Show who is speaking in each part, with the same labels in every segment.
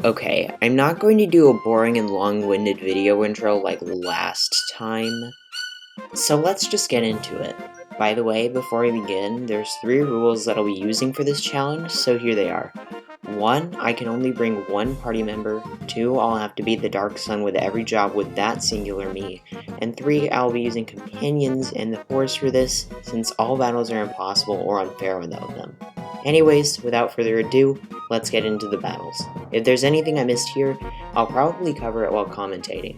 Speaker 1: Okay, I'm not going to do a boring and long-winded video intro like last time, so let's just get into it. By the way, before we begin, there's 3 rules that I'll be using for this challenge, so here they are. 1, I can only bring 1 party member. 2, I'll have to beat the Dark Sun with every job with that singular me. And 3, I'll be using companions and the horse for this, since all battles are impossible or unfair without them. Anyways, without further ado, let's get into the battles. If there's anything I missed here, I'll probably cover it while commentating.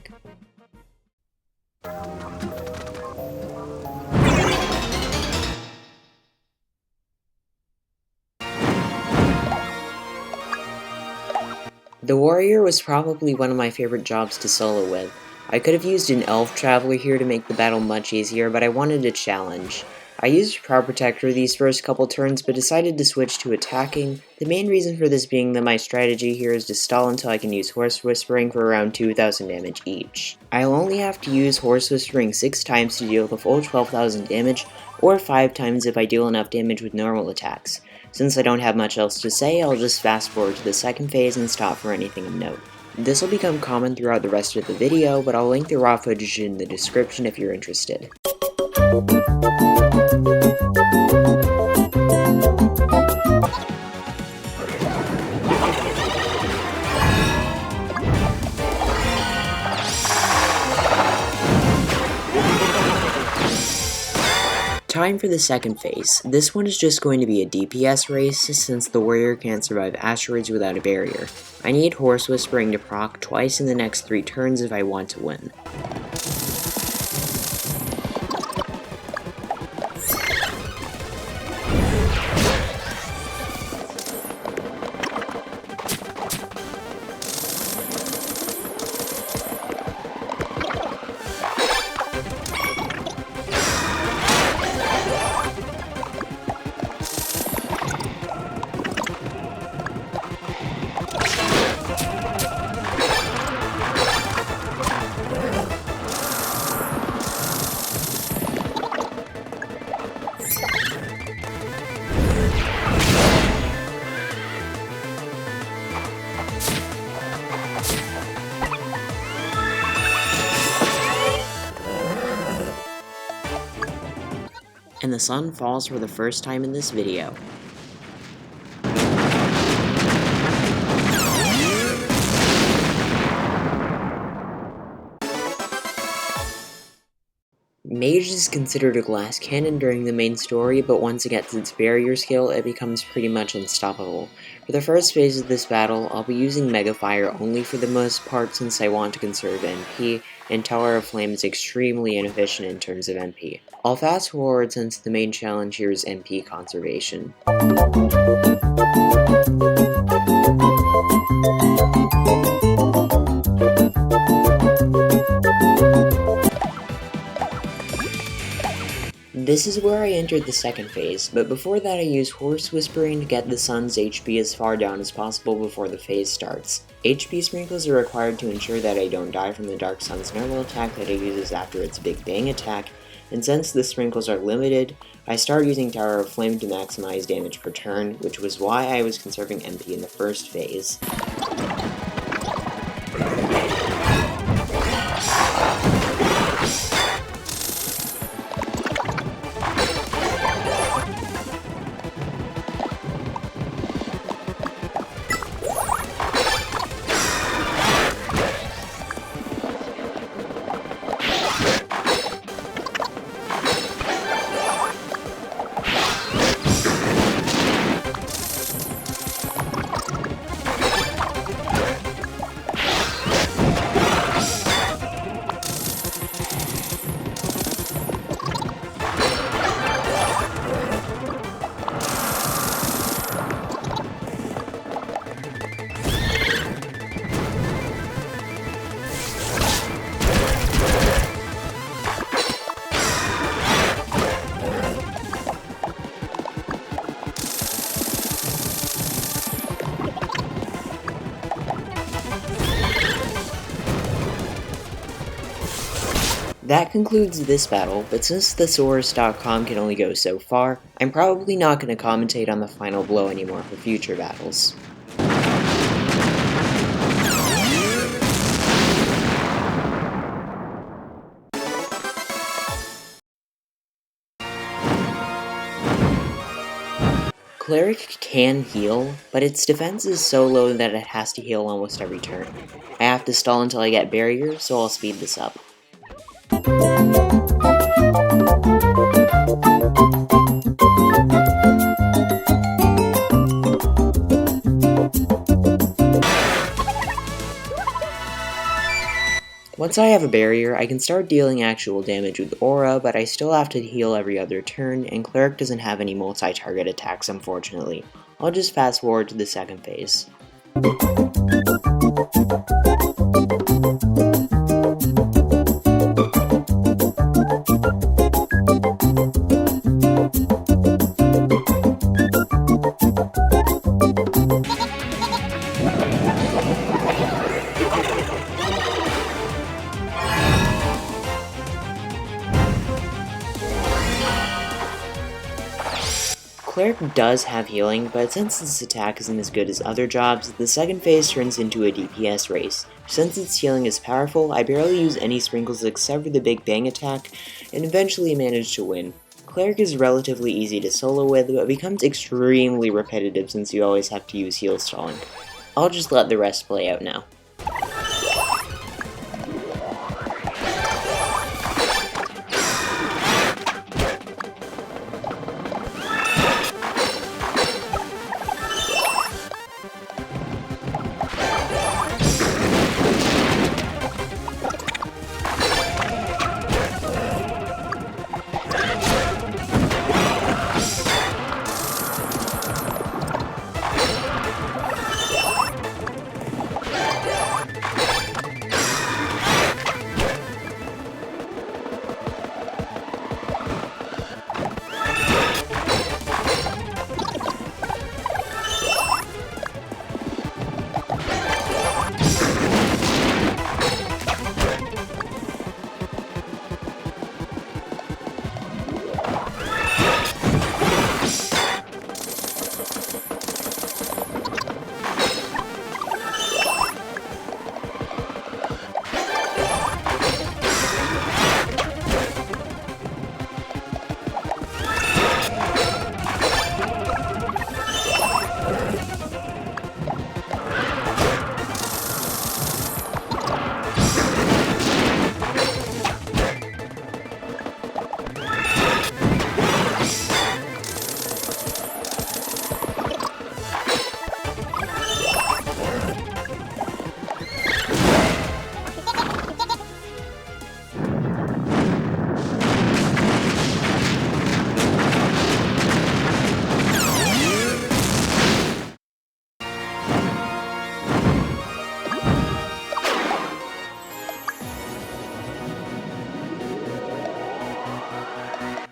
Speaker 1: The warrior was probably one of my favorite jobs to solo with. I could have used an elf traveler here to make the battle much easier, but I wanted a challenge. I used Crowd Protector these first couple turns, but decided to switch to attacking. The main reason for this being that my strategy here is to stall until I can use Horse Whispering for around 2000 damage each. I'll only have to use Horse Whispering 6 times to deal the full 12,000 damage, or 5 times if I deal enough damage with normal attacks. Since I don't have much else to say, I'll just fast forward to the second phase and stop for anything of note. This will become common throughout the rest of the video, but I'll link the raw footage in the description if you're interested. Time for the second phase. This one is just going to be a DPS race, since the warrior can't survive asteroids without a barrier. I need Horse Whispering to proc twice in the next 3 turns if I want to win. And the sun falls for the first time in this video. Mage is considered a glass cannon during the main story, but once it gets its barrier skill, it becomes pretty much unstoppable. For the first phase of this battle, I'll be using Mega Fire only for the most part since I want to conserve MP, and Tower of Flame is extremely inefficient in terms of MP. I'll fast forward since the main challenge here is MP conservation. This is where I entered the second phase, but before that I use Horse Whispering to get the sun's HP as far down as possible before the phase starts. HP sprinkles are required to ensure that I don't die from the Dark Sun's normal attack that it uses after its Big Bang attack, and since the sprinkles are limited, I start using Tower of Flame to maximize damage per turn, which was why I was conserving MP in the first phase. That concludes this battle, but since thesaurus.com can only go so far, I'm probably not going to commentate on the final blow anymore for future battles. Cleric can heal, but its defense is so low that it has to heal almost every turn. I have to stall until I get barrier, so I'll speed this up. Once I have a barrier, I can start dealing actual damage with Aura, but I still have to heal every other turn, and Cleric doesn't have any multi-target attacks unfortunately. I'll just fast forward to the second phase. Cleric does have healing, but since its attack isn't as good as other jobs, the second phase turns into a DPS race. Since its healing is powerful, I barely use any sprinkles except for the Big Bang attack, and eventually manage to win. Cleric is relatively easy to solo with, but becomes extremely repetitive since you always have to use heal stalling. I'll just let the rest play out now.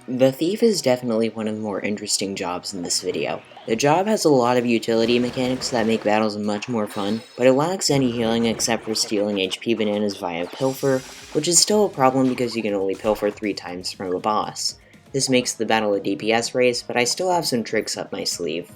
Speaker 1: The Thief is definitely one of the more interesting jobs in this video. The job has a lot of utility mechanics that make battles much more fun, but it lacks any healing except for stealing HP bananas via pilfer, which is still a problem because you can only pilfer 3 times from a boss. This makes the battle a DPS race, but I still have some tricks up my sleeve.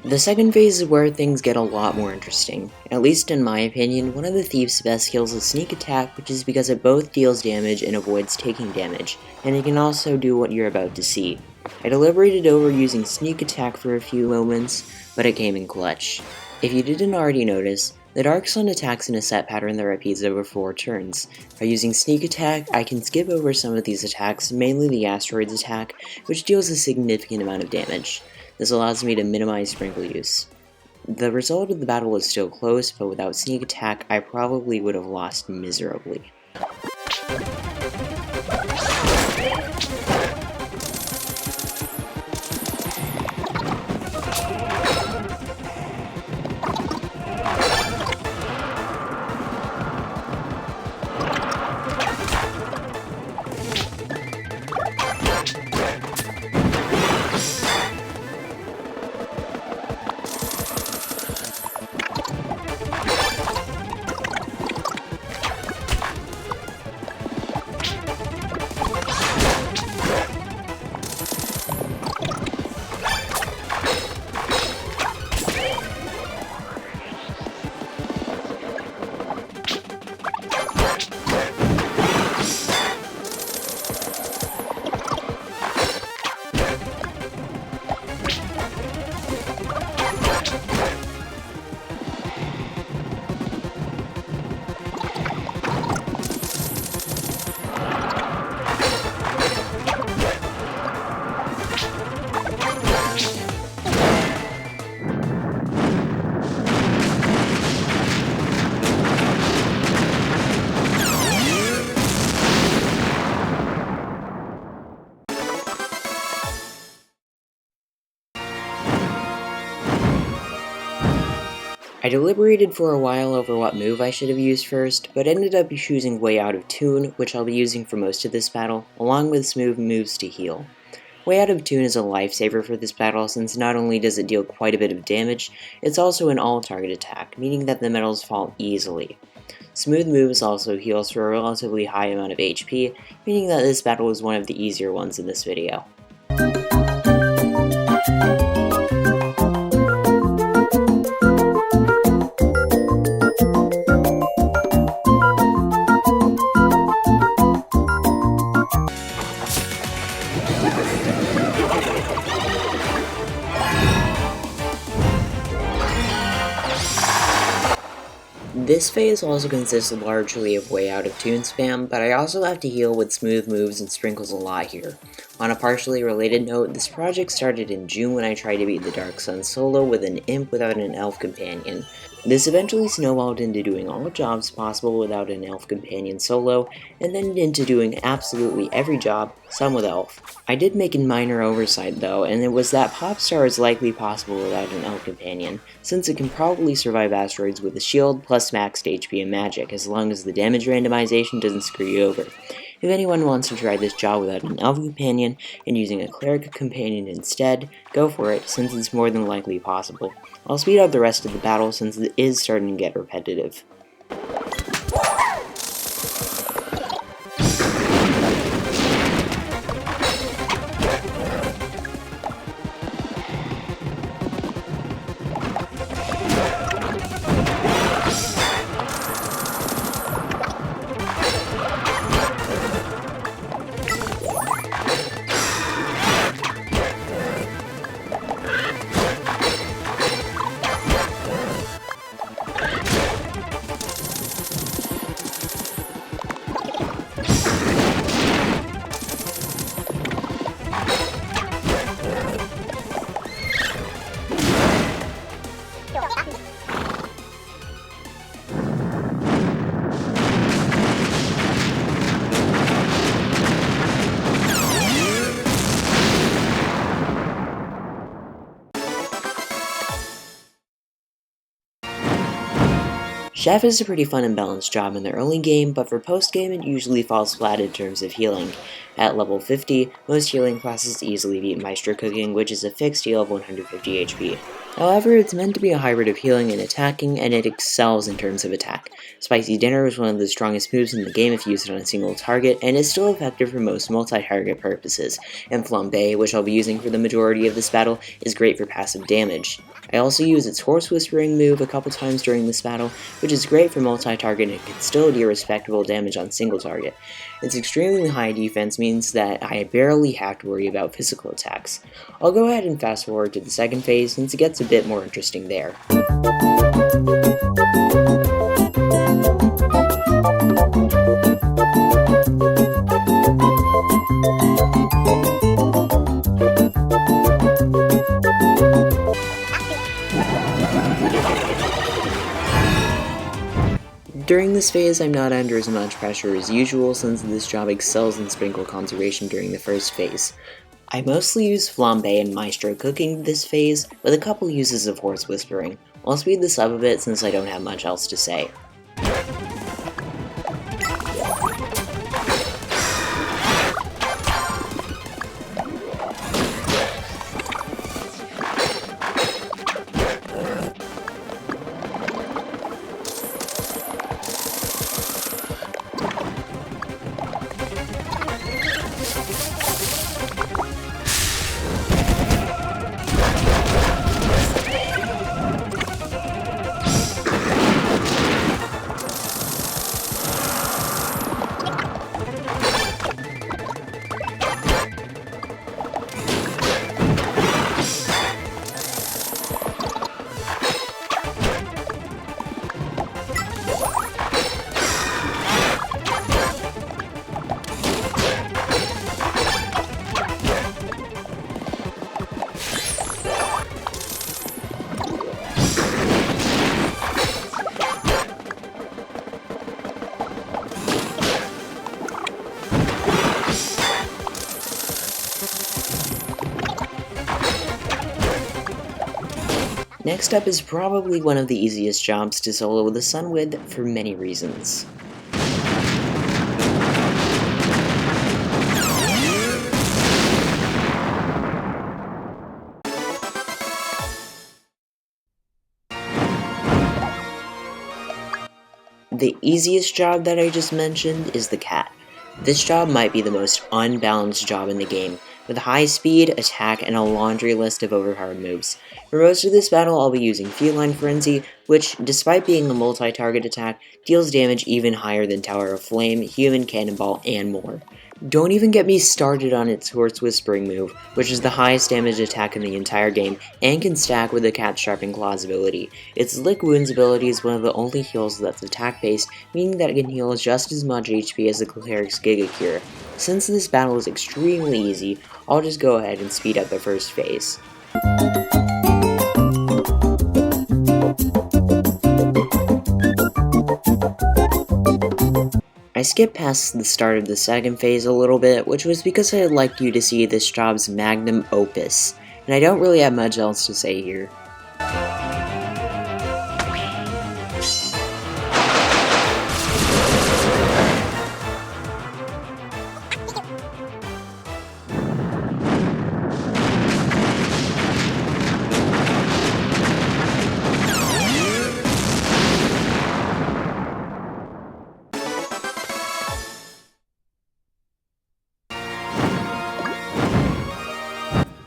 Speaker 1: The second phase is where things get a lot more interesting. At least in my opinion, one of the Thief's best skills is Sneak Attack, which is because it both deals damage and avoids taking damage, and it can also do what you're about to see. I deliberated over using Sneak Attack for a few moments, but it came in clutch. If you didn't already notice, the Dark Sun attacks in a set pattern that repeats over 4 turns. By using Sneak Attack, I can skip over some of these attacks, mainly the Asteroids attack, which deals a significant amount of damage. This allows me to minimize sprinkle use. The result of the battle was still close, but without Sneak Attack, I probably would have lost miserably. I deliberated for a while over what move I should have used first, but ended up choosing Way Out of Tune, which I'll be using for most of this battle, along with smooth moves to heal. Way Out of Tune is a lifesaver for this battle since not only does it deal quite a bit of damage, it's also an all-target attack, meaning that the medals fall easily. Smooth moves also heals for a relatively high amount of HP, meaning that this battle is one of the easier ones in this video. This phase also consists largely of Way Out of Tune spam, but I also have to heal with smooth moves and sprinkles a lot here. On a partially related note, this project started in June when I tried to beat the Dark Sun solo with an imp without an elf companion. This eventually snowballed into doing all jobs possible without an elf companion solo, and then into doing absolutely every job, some with elf. I did make a minor oversight though, and it was that Popstar is likely possible without an elf companion, since it can probably survive asteroids with a shield plus maxed HP and magic, as long as the damage randomization doesn't screw you over. If anyone wants to try this job without an elf companion and using a cleric companion instead, go for it, since it's more than likely possible. I'll speed up the rest of the battle since it is starting to get repetitive. Chef is a pretty fun and balanced job in the early game, but for post-game it usually falls flat in terms of healing. At level 50, most healing classes easily beat Maestro Cooking, which is a fixed heal of 150 HP. However, it's meant to be a hybrid of healing and attacking, and it excels in terms of attack. Spicy Dinner is one of the strongest moves in the game if used on a single target, and is still effective for most multi-target purposes, and Flambe, which I'll be using for the majority of this battle, is great for passive damage. I also use its Horse Whispering move a couple times during this battle, which is great for multi-target and can still deal respectable damage on single target. Its extremely high defense means that I barely have to worry about physical attacks. I'll go ahead and fast forward to the second phase since it gets a bit more interesting there. During this phase, I'm not under as much pressure as usual since this job excels in sprinkle conservation during the first phase. I mostly use Flambe and Maestro Cooking this phase, with a couple uses of Horse Whispering. I'll speed this up a bit since I don't have much else to say. Next up is probably one of the easiest jobs to solo the sun with for many reasons. The easiest job that I just mentioned is the cat. This job might be the most unbalanced job in the game, with high speed, attack, and a laundry list of overpowered moves. For most of this battle, I'll be using Feline Frenzy, which, despite being a multi-target attack, deals damage even higher than Tower of Flame, Human Cannonball, and more. Don't even get me started on its Horse Whispering move, which is the highest damage attack in the entire game, and can stack with the Cat Sharpened Claws ability. Its Lick Wounds ability is one of the only heals that's attack-based, meaning that it can heal just as much HP as the Cleric's Giga Cure. Since this battle is extremely easy, I'll just go ahead and speed up the first phase. I skipped past the start of the second phase a little bit, which was because I'd like you to see this job's magnum opus, and I don't really have much else to say here.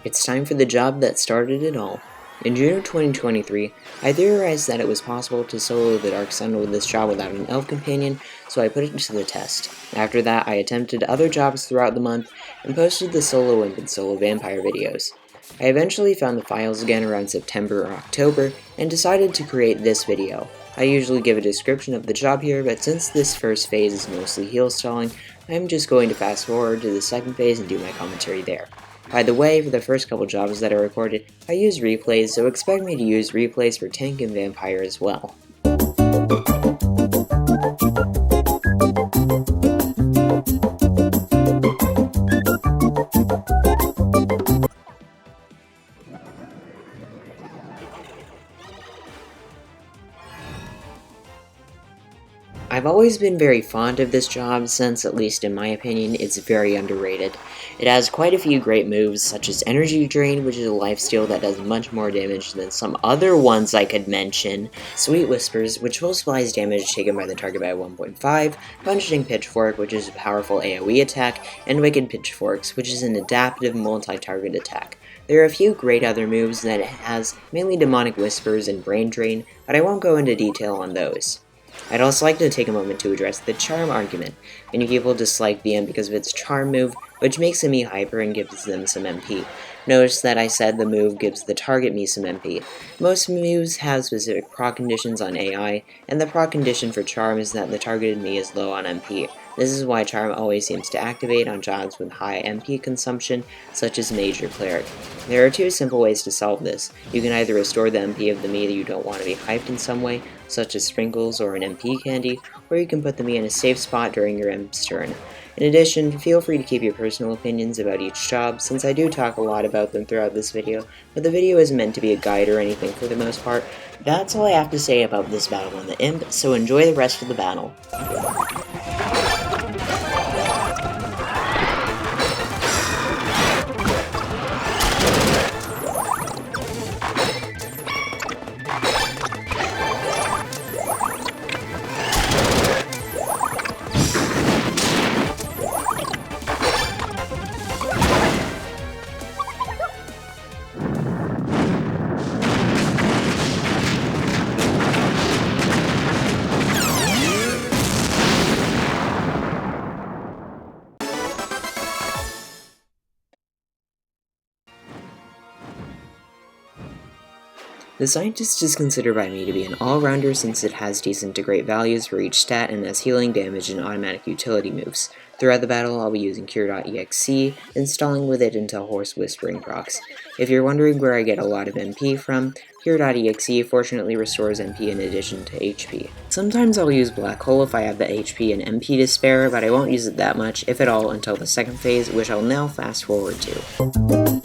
Speaker 1: It's time for the job that started it all. In June of 2023, I theorized that it was possible to solo the Dark Sun with this job without an elf companion, so I put it to the test. After that, I attempted other jobs throughout the month, and posted the solo imp and solo vampire videos. I eventually found the files again around September or October, and decided to create this video. I usually give a description of the job here, but since this first phase is mostly heal stalling, I'm just going to fast forward to the second phase and do my commentary there. By the way, for the first couple jobs that I recorded, I used replays, so expect me to use replays for Tank and Vampire as well. I've always been very fond of this job since, at least in my opinion, it's very underrated. It has quite a few great moves, such as Energy Drain, which is a lifesteal that does much more damage than some other ones I could mention, Sweet Whispers, which multiplies damage taken by the target by 1.5, Punishing Pitchfork, which is a powerful AoE attack, and Wicked Pitchforks, which is an adaptive multi-target attack. There are a few great other moves that it has, mainly Demonic Whispers and Brain Drain, but I won't go into detail on those. I'd also like to take a moment to address the charm argument. Many people dislike the imp because of its charm move, which makes a Mii hyper and gives them some MP. Notice that I said the move gives the target Mii some MP. Most moves have specific proc conditions on AI, and the proc condition for charm is that the targeted Mii is low on MP. This is why charm always seems to activate on jobs with high MP consumption, such as Mage or Cleric. There are two simple ways to solve this. You can either restore the MP of the Mii that you don't want to be hyped in some way, such as sprinkles or an MP candy, or you can put the Mii in a safe spot during your imp's turn. In addition, feel free to keep your personal opinions about each job, since I do talk a lot about them throughout this video, but the video isn't meant to be a guide or anything for the most part. That's all I have to say about this battle on the imp, so enjoy the rest of the battle. The Scientist is considered by me to be an all-rounder since it has decent to great values for each stat and has healing damage and automatic utility moves. Throughout the battle, I'll be using Cure.exe, installing with it until Horse Whispering procs. If you're wondering where I get a lot of MP from, Cure.exe fortunately restores MP in addition to HP. Sometimes I'll use Black Hole if I have the HP and MP to spare, but I won't use it that much, if at all, until the second phase, which I'll now fast forward to.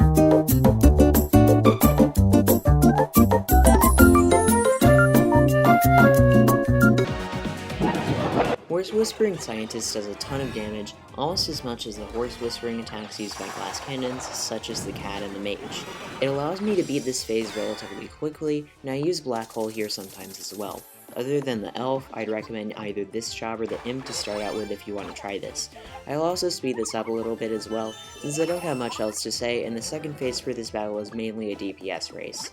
Speaker 1: Horse Whispering Scientist does a ton of damage, almost as much as the horse whispering attacks used by glass cannons, such as the cat and the mage. It allows me to beat this phase relatively quickly, and I use Black Hole here sometimes as well. Other than the elf, I'd recommend either this job or the imp to start out with if you want to try this. I'll also speed this up a little bit as well, since I don't have much else to say, and the second phase for this battle is mainly a DPS race.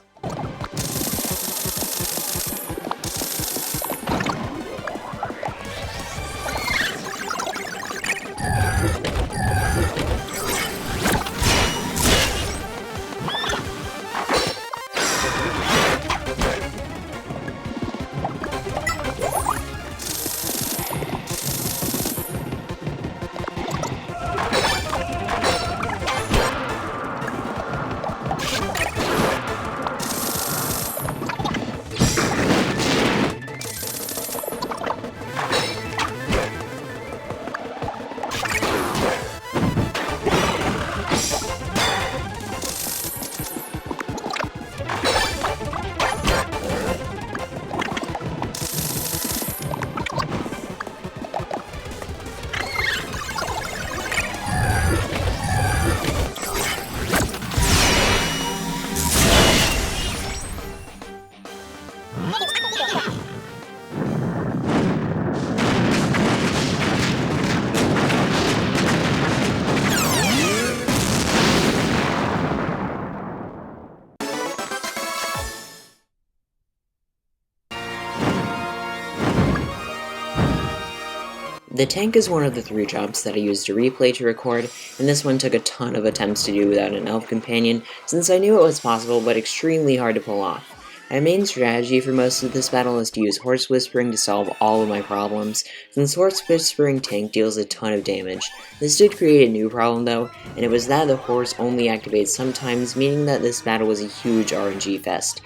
Speaker 1: The tank is one of the 3 jobs that I used to replay to record, and this one took a ton of attempts to do without an elf companion, since I knew it was possible but extremely hard to pull off. My main strategy for most of this battle is to use Horse Whispering to solve all of my problems, since Horse Whispering tank deals a ton of damage. This did create a new problem though, and it was that the horse only activates sometimes, meaning that this battle was a huge RNG fest.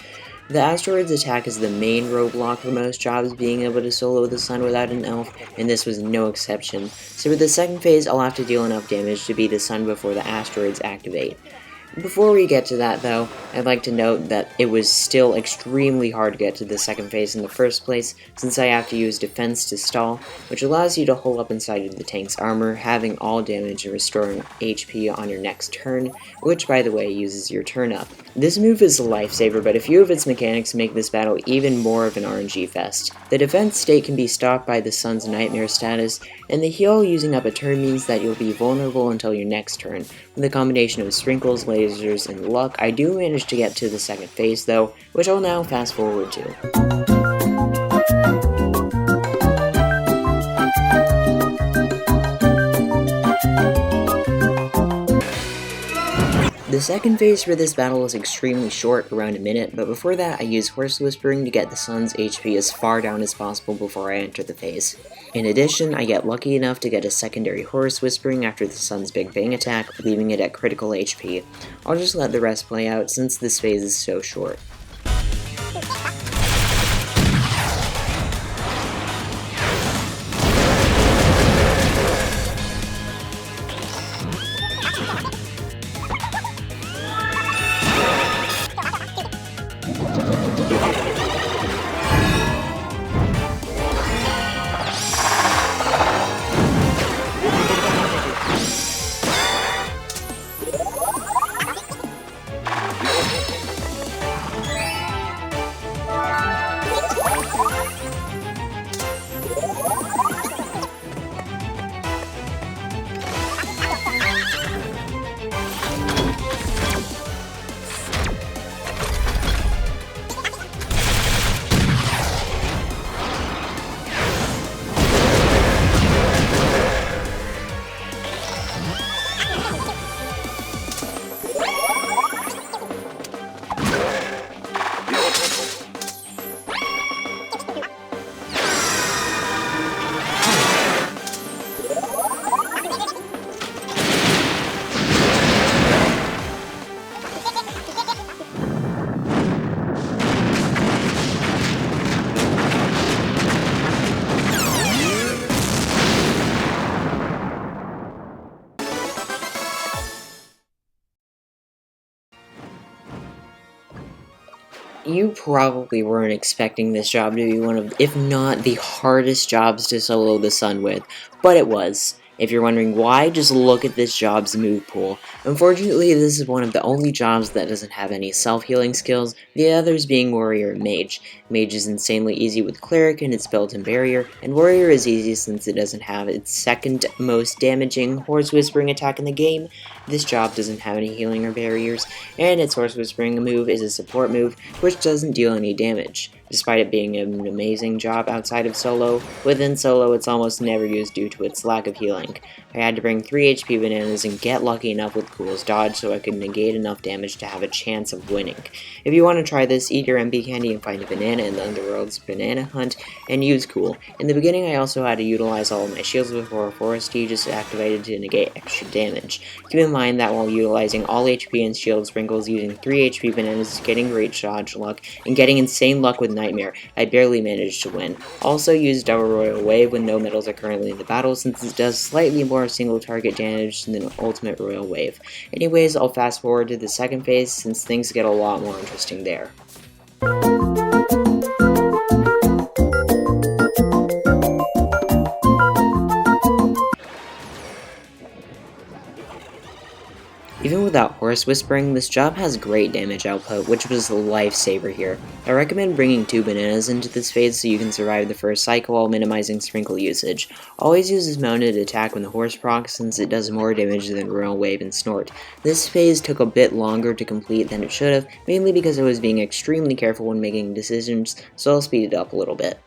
Speaker 1: The asteroid's attack is the main roadblock for most jobs being able to solo the sun without an elf, and this was no exception. So for the second phase, I'll have to deal enough damage to beat the sun before the asteroids activate. Before we get to that though, I'd like to note that it was still extremely hard to get to the second phase in the first place, since I have to use defense to stall, which allows you to hole up inside of the tank's armor, having all damage and restoring HP on your next turn, which by the way uses your turn up. This move is a lifesaver, but a few of its mechanics make this battle even more of an RNG fest. The defense state can be stopped by the sun's nightmare status, and the heal using up a turn means that you'll be vulnerable until your next turn. With a combination of sprinkles, lasers, and luck, I do manage to get to the second phase though, which I'll now fast forward to. The second phase for this battle is extremely short, around a minute, but before that I use Horse Whispering to get the sun's HP as far down as possible before I enter the phase. In addition, I get lucky enough to get a secondary Horse Whispering after the sun's Big Bang attack, leaving it at critical HP. I'll just let the rest play out since this phase is so short. You probably weren't expecting this job to be one of, if not the hardest jobs to solo the sun with, but it was. If you're wondering why, just look at this job's move pool. Unfortunately, this is one of the only jobs that doesn't have any self-healing skills, the others being Warrior and Mage. Mage is insanely easy with Cleric and its built-in barrier, and Warrior is easy since it doesn't have its second most damaging Horse Whispering attack in the game. This job doesn't have any healing or barriers, and its Horse Whispering move is a support move, which doesn't deal any damage. Despite it being an amazing job outside of solo, within solo it's almost never used due to its lack of healing. I had to bring 3 HP bananas and get lucky enough with Cool's dodge so I could negate enough damage to have a chance of winning. If you want to try this, eat your MP candy and find a banana in the Underworld's banana hunt and use Cool. In the beginning I also had to utilize all of my shields before Forest Aegis activated to negate extra damage. Keep in mind that while utilizing all HP and shield sprinkles, using 3 HP bananas, getting great dodge luck, and getting insane luck with Nightmare, I barely managed to win. Also use Double Royal Wave when no medals are currently in the battle since it does slightly more single target damage than Ultimate Royal Wave. Anyways, I'll fast forward to the second phase since things get a lot more interesting there. Even without Horse Whispering, this job has great damage output, which was a lifesaver here. I recommend bringing 2 bananas into this phase so you can survive the first cycle while minimizing sprinkle usage. Always use this mounted attack when the horse procs since it does more damage than Royal Wave and Snort. This phase took a bit longer to complete than it should have, mainly because I was being extremely careful when making decisions, so I'll speed it up a little bit.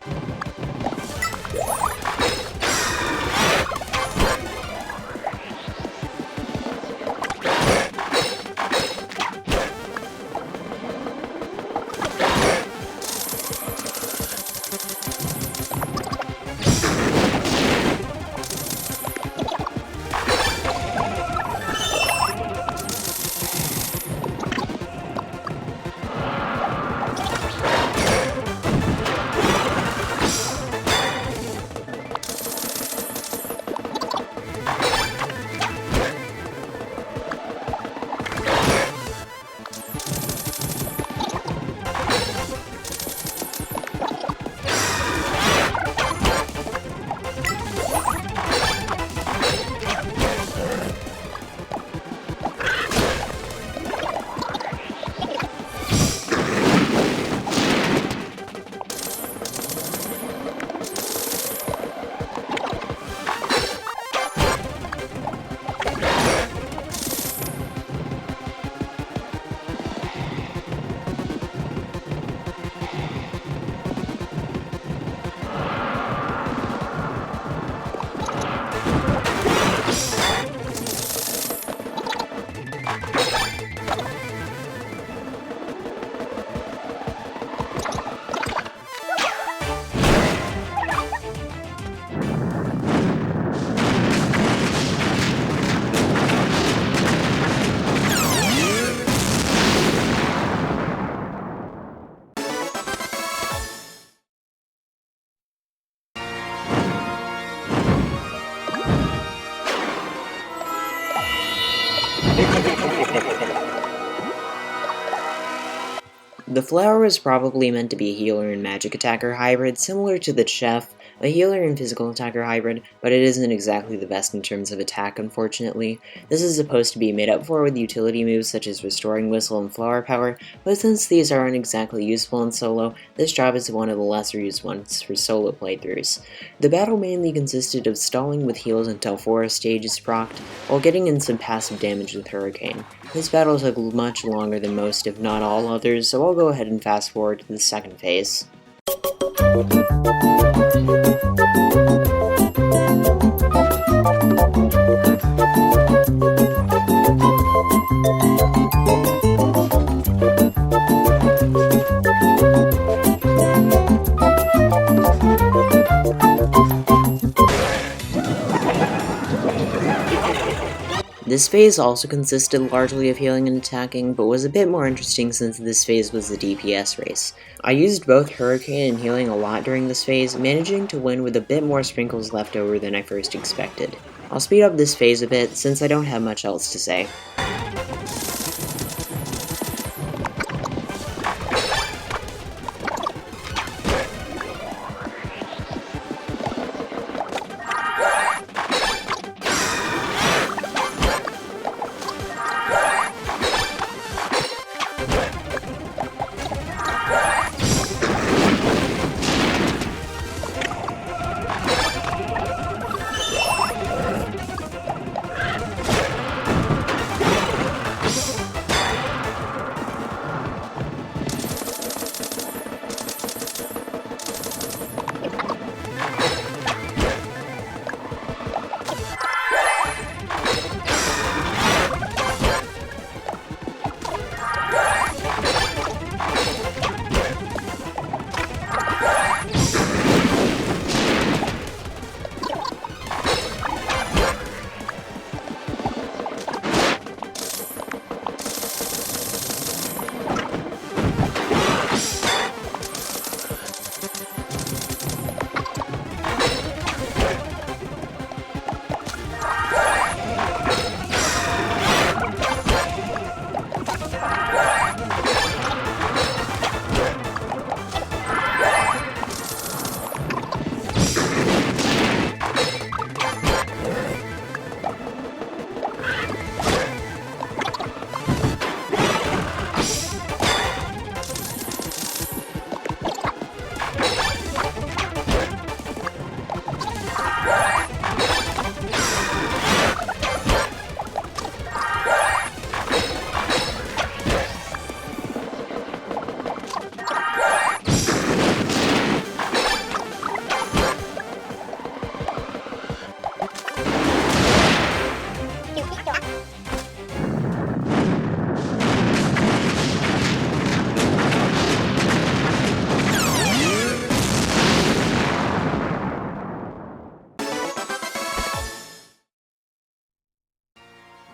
Speaker 1: The flower is probably meant to be a healer and magic attacker hybrid, similar to the chef, a healer and physical attacker hybrid, but it isn't exactly the best in terms of attack, unfortunately. This is supposed to be made up for with utility moves such as Restoring Whistle and Flower Power, but since these aren't exactly useful in solo, this job is one of the lesser used ones for solo playthroughs. The battle mainly consisted of stalling with heals until Forest Stage is procced, while getting in some passive damage with Hurricane. This battle took much longer than most, if not all others, so I'll go ahead and fast forward to the second phase. This phase also consisted largely of healing and attacking, but was a bit more interesting since this phase was the DPS race. I used both Hurricane and healing a lot during this phase, managing to win with a bit more sprinkles left over than I first expected. I'll speed up this phase a bit since I don't have much else to say.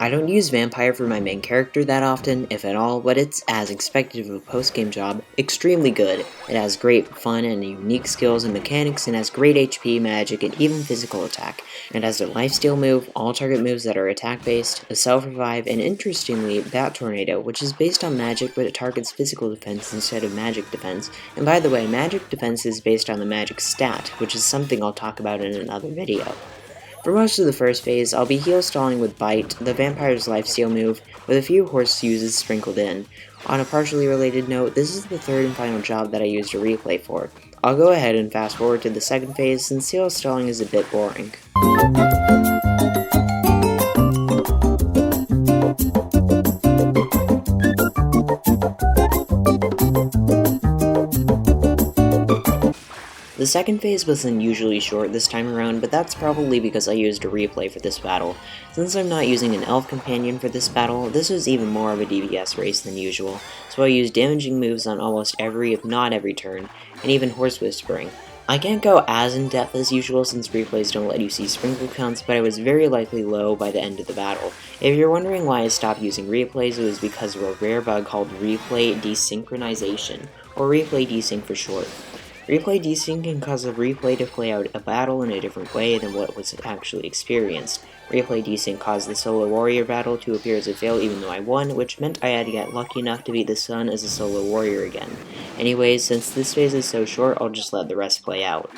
Speaker 1: I don't use Vampire for my main character that often, if at all, but it's, as expected of a post-game job, extremely good. It has great fun and unique skills and mechanics, and has great HP, magic, and even physical attack. It has a lifesteal move, all target moves that are attack-based, a self-revive, and interestingly, Bat Tornado, which is based on magic but it targets physical defense instead of magic defense. And by the way, magic defense is based on the magic stat, which is something I'll talk about in another video. For most of the first phase, I'll be heal stalling with Bite, the vampire's lifesteal move, with a few horse uses sprinkled in. On a partially related note, this is the third and final job that I used a replay for. I'll go ahead and fast forward to the second phase since heal stalling is a bit boring. The second phase was unusually short this time around, but that's probably because I used a replay for this battle. Since I'm not using an elf companion for this battle, this was even more of a DPS race than usual, so I used damaging moves on almost every, if not every turn, and even horse whispering. I can't go as in-depth as usual since replays don't let you see sprinkle counts, but I was very likely low by the end of the battle. If you're wondering why I stopped using replays, it was because of a rare bug called replay desynchronization, or replay desync for short. Replay desync can cause a replay to play out a battle in a different way than what was actually experienced. Replay desync caused the solo warrior battle to appear as a fail even though I won, which meant I had to get lucky enough to beat the sun as a solo warrior again. Anyways, since this phase is so short, I'll just let the rest play out.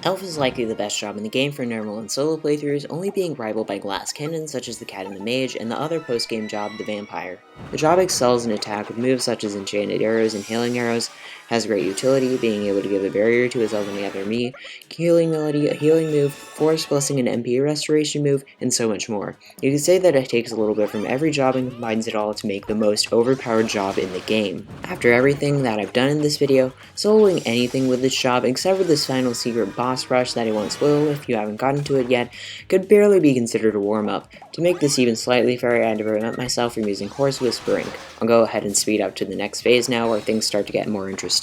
Speaker 1: Elf is likely the best job in the game for normal and solo playthroughs, only being rivaled by glass cannons such as the cat and the mage, and the other post-game job, the vampire. The job excels in attack with moves such as enchanted arrows and healing arrows, has great utility, being able to give a barrier to his elven other me, healing melody, a healing move, force blessing, an MP restoration move, and so much more. You could say that it takes a little bit from every job and combines it all to make the most overpowered job in the game. After everything that I've done in this video, soloing anything with this job except for this final secret boss rush that I won't spoil if you haven't gotten to it yet, could barely be considered a warm-up. To make this even slightly fair, I had to prevent myself from using horse whispering. I'll go ahead and speed up to the next phase now where things start to get more interesting.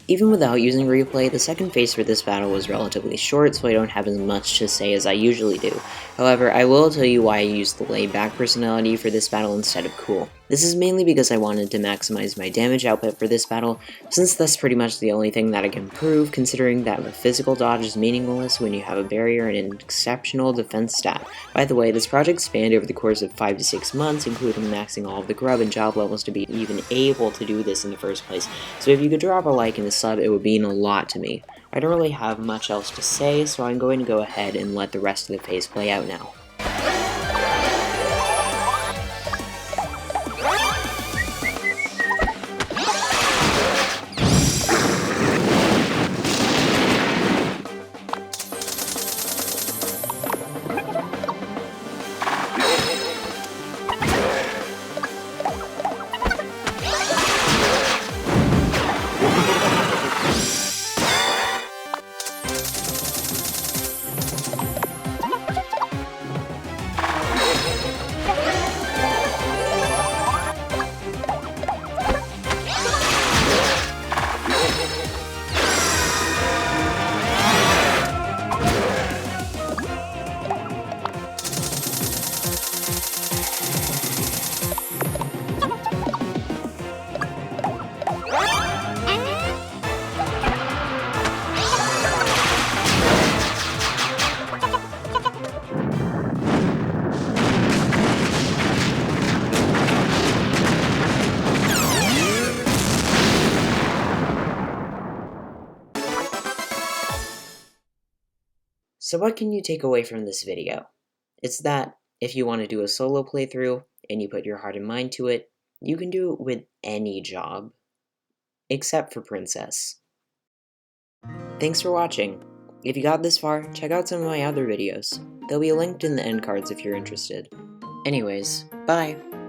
Speaker 1: Even without using replay, the second phase for this battle was relatively short, so I don't have as much to say as I usually do. However, I will tell you why I used the laid-back personality for this battle instead of cool. This is mainly because I wanted to maximize my damage output for this battle, since that's pretty much the only thing that I can improve, considering that the physical dodge is meaningless when you have a barrier and an exceptional defense stat. By the way, this project spanned over the course of 5 to 6 months, including maxing all of the grub and job levels to be even able to do this in the first place, so if you could drop a like and a sub, it would mean a lot to me. I don't really have much else to say, so I'm going to go ahead and let the rest of the phase play out now. So what can you take away from this video? It's that if you want to do a solo playthrough and you put your heart and mind to it, you can do it with any job, except for Princess. Thanks for watching. If you got this far, check out some of my other videos. They'll be linked in the end cards if you're interested. Anyways, bye!